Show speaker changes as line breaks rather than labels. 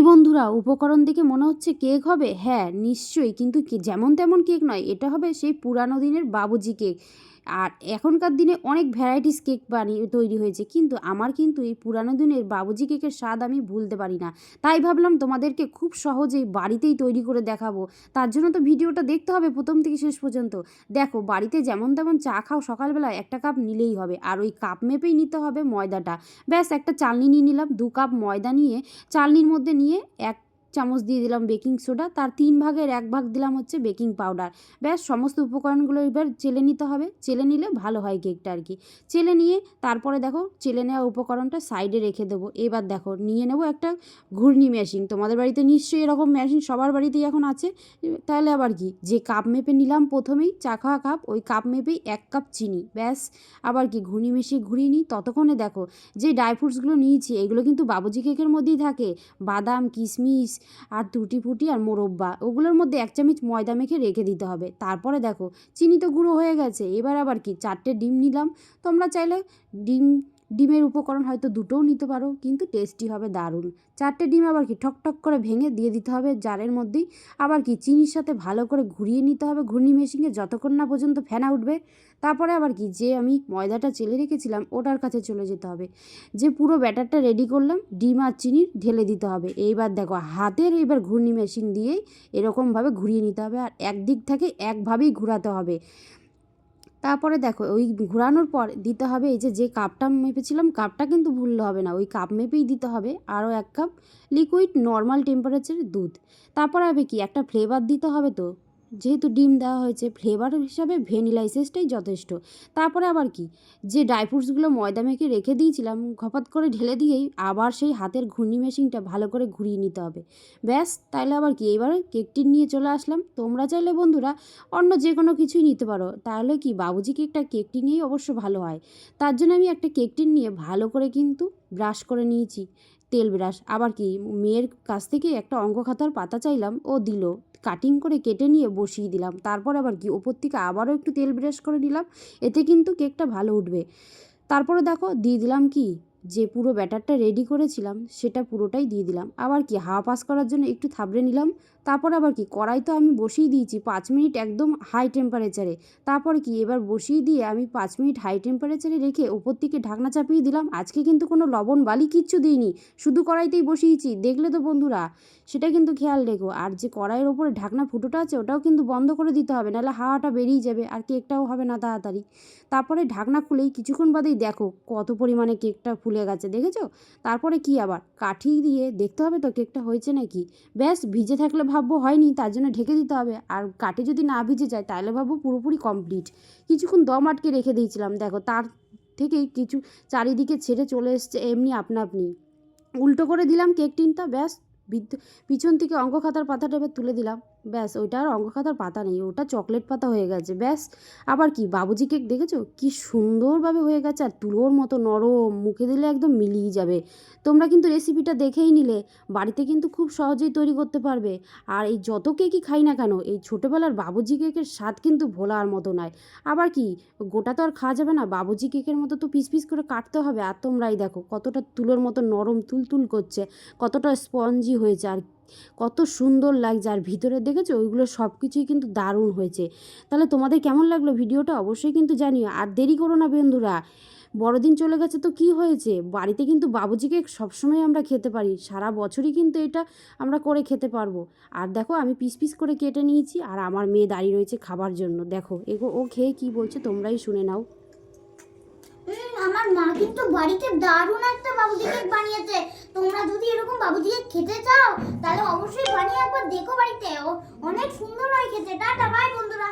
বন্ধুরা, উপকরণ দেখে মনে হচ্ছে কেক হবে? হ্যাঁ নিশ্চয়ই, কিন্তু যেমন তেমন কেক নয়, এটা হবে সেই পুরানো দিনের বাবুজি কেক। আর এখনকার দিনে অনেক ভ্যারাইটিস কেক তৈরি হয়েছে, কিন্তু আমার কিন্তু এই পুরানো দিনের বাবুজি কেকের স্বাদ আমি ভুলতে পারি না। তাই ভাবলাম তোমাদেরকে খুব সহজেই বাড়িতেই তৈরি করে দেখাবো। তার জন্য তো ভিডিওটা দেখতে হবে প্রথম থেকে শেষ পর্যন্ত। দেখো, বাড়িতে যেমন তেমন চা খাও সকালবেলা, একটা কাপ নিলেই হবে, আর ওই কাপ মেপেই নিতে হবে ময়দাটা। ব্যাস, একটা চালনি নিয়ে নিলাম, 2 কাপ ময়দা নিয়ে চালনির মধ্যে নিয়ে 1 চামচ দিয়ে দিলাম বেকিং সোডা, তার 3/1 ভাগ দিলাম হচ্ছে বেকিং পাউডার। ব্যাস, সমস্ত উপকরণগুলো এবার চেলে নিতে হবে। চেলে নিলে ভালো হয় কেকটা আর কি। চেলে নিয়ে তারপরে দেখো, চেলে নেওয়া উপকরণটা সাইডে রেখে দেবো। এবার দেখো, নিয়ে নেবো একটা ঘূর্ণি মেশিন। তোমাদের বাড়িতে নিশ্চয়ই এরকম মেশিন সবার বাড়িতেই এখন আছে। তাহলে আবার কি, যে কাপ মেপে নিলাম প্রথমেই, চা খাওয়া কাপ, ওই কাপ মেপেই 1 কাপ চিনি। ব্যাস, আবার কি ঘূর্ণি মেশিন ঘুরিয়ে নিই। ততক্ষণে দেখো, যে ড্রাই ফ্রুটসগুলো নিয়েছি এগুলো কিন্তু বাবুজি কেকের মধ্যেই থাকে। বাদাম, কিশমিশ আর টুটি ফুটি আর মোরব্বা, ওগুলোর মধ্যে 1 চামচ ময়দা মেখে রেখে দিতে হবে। তারপরে দেখো, চিনি তো গুঁড়ো হয়ে গেছে। এবার আবার কি, 4টে ডিম নিলাম। তোমরা চাইলে ডিমের উপকরণ হয়তো 2টোও নিতে পারো, কিন্তু টেস্টি হবে দারুণ। 4টে ডিম আবার কি ঠক ঠক করে ভেঙে দিয়ে দিতে হবে জারের মধ্যেই। আবার কি চিনির সাথে ভালো করে ঘুরিয়ে নিতে হবে ঘূর্ণি মেশিনে, যতক্ষণ না পর্যন্ত ফেনা উঠবে। তারপরে আবার কি, যে আমি ময়দাটা চেলে রেখেছিলাম ওটার কাছে চলে যেতে হবে। যে পুরো ব্যাটারটা রেডি করলাম, ডিম আর চিনি ঢেলে দিতে হবে। এইবার দেখো, হাতের এবার ঘূর্ণি মেশিন দিয়েই এরকমভাবে ঘুরিয়ে নিতে হবে, আর একদিক থেকে একভাবেই ঘোরাতে হবে। তারপরে দেখো, ওই ঘোরানোর পর দিতে হবে এই যে কাপটা মেপেছিলাম, কাপটা কিন্তু ভুললে হবে না, ওই কাপ মেপেই দিতে হবে আরও 1 কাপ লিকুইড নর্মাল টেম্পারেচারের দুধ। তারপরে হবে কি, একটা ফ্লেভার দিতে হবে তো, যেহেতু ডিম দেওয়া হয়েছে, ফ্লেভার হিসাবে ভ্যানিলা এসেন্সটাই যথেষ্ট। তারপরে আবার কি, যে ড্রাই ফ্রুটসগুলো ময়দা মেখে রেখে দিয়েছিলাম, ঘপাত করে ঢেলে দিয়েই আবার সেই হাতের ঘূর্ণি মেশিনটা ভালো করে ঘুরিয়ে নিতে হবে। ব্যাস, তাইলে আবার কি, এবার কেকটি নিয়ে চলে আসলাম। তোমরা চাইলে বন্ধুরা অন্য যে কোনো কিছুই নিতে পারো, তাহলে কি বাবুজি কেকটি নিয়েই অবশ্য ভালো হয়। তার জন্য আমি একটা কেকটি নিয়ে ভালো করে কিন্তু ব্রাশ করে নিয়েছি, তেল ব্রাশ। আবার কি, মেয়ের কাছ থেকে একটা অঙ্ক খাতার পাতা চাইলাম, ও দিল। কাটিং করে কেটে নিয়ে বসিয়ে দিলাম। তারপর আবার কি, ওপর থেকে আবারও একটু তেল ব্রাশ করে নিলাম, এতে কিন্তু কেকটা ভালো উঠবে। তারপরে দেখো, দিয়ে দিলাম কি, যে পুরো ব্যাটারটা রেডি করেছিলাম সেটা পুরোটাই দিয়ে দিলাম। আবার কি, হাওয়া পাস করার জন্য একটু থাবড়ে নিলাম। তারপর আবার কি, কড়াই তো আমি বসিয়ে দিয়েছি 5 মিনিট একদম হাই টেম্পারেচারে। তারপরে কি, এবার বসিয়ে দিয়ে আমি 5 মিনিট হাই টেম্পারেচারে রেখে ওপর থেকে ঢাকনা চাপিয়ে দিলাম। আজকে কিন্তু কোনো লবণ বালি কিচ্ছু দিইনি, শুধু কড়াইতেই বসিয়েছি। দেখলে তো বন্ধুরা, সেটা কিন্তু খেয়াল রেখো। আর যে কড়াইয়ের ওপরে ঢাকনা ফুটোটা আছে ওটাও কিন্তু বন্ধ করে দিতে হবে, নাহলে হাওয়াটা বেরিয়ে যাবে আর কেকটাও হবে না তাড়াতাড়ি। তারপরে ঢাকনা খুলেই কিছুক্ষণ বাদেই দেখো কত পরিমাণে কেকটা ফুলে গেছে, দেখেছো? তারপরে কি, আবার কাঠি দিয়ে দেখতে হবে তো কেকটা হয়েছে নাকি। ব্যাস, ভিজে থাকলে ভাববো হয়নি, তার জন্য ঢেকে দিতে হবে। আর কাঠি যদি না ভিজে যায় তাহলে ভাববো পুরোপুরি কমপ্লিট। কিছুক্ষণ দম আটকে রেখে দিয়েছিলাম, দেখো তার থেকেই কিছু চারিদিকে ছেড়ে চলে এসছে এমনি আপনা আপনি। উল্টো করে দিলাম কেক টিনটা। ব্যাস, পিছন থেকে অঙ্ক খাতার পাতাটা এবার তুলে দিলাম। ব্যাস, ওইটা আর অঙ্ক খাতার পাতা নেই, ওটা চকলেট পাতা হয়ে গেছে। ব্যাস, আবার কি, বাবুজি কেক দেখেছো কি সুন্দরভাবে হয়ে গেছে, আর তুলোর মতো নরম, মুখে দিলে একদম মিলিয়ে যাবে। তোমরা কিন্তু রেসিপিটা দেখেই নিলে, বাড়িতে কিন্তু খুব সহজেই তৈরি করতে পারবে। আর এই যত কেকই খাই না কেন, এই ছোটোবেলার বাবুজি কেকের স্বাদ কিন্তু ভোলার মতো নয়। আবার কি, গোটা তো আর খাওয়া যাবে না, বাবুজি কেকের মতো তো পিস পিস করে কাটতে হবে। আর তোমরাই দেখো কতটা তুলোর মতো নরম তুলতুল করছে, কতটা স্পঞ্জি হয়েছে, আর কত সুন্দর লাগছে। আর ভিতরে দেখেছো ওইগুলো সব কিছুই কিন্তু দারুণ হয়েছে। তাহলে তোমাদের কেমন লাগলো ভিডিওটা অবশ্যই কিন্তু জানিও। আর দেরি করো না বন্ধুরা, বড়দিন চলে গেছে তো কি হয়েছে, বাড়িতে কিন্তু বাবুজি কেক সবসময় আমরা খেতে পারি, সারা বছরই কিন্তু এটা আমরা করে খেতে পারবো। আর দেখো, আমি পিস পিস করে কেটে নিয়েছি, আর আমার মেয়ে দাঁড়িয়ে রয়েছে খাবার জন্য। দেখো ও খেয়ে কি বলছে তোমরাই শুনে নাও।
আমার মা কিন্তু বাড়িতে দারুণ একটা বাবুজি কেক বানিয়েছে। তোমরা যদি এরকম বাবুজি কেক খেতে চাও তাহলে অবশ্যই বানিয়ে একবার দেখো বাড়িতে, অনেক সুন্দর হয় খেতে। টাটা, বাই বন্ধুরা।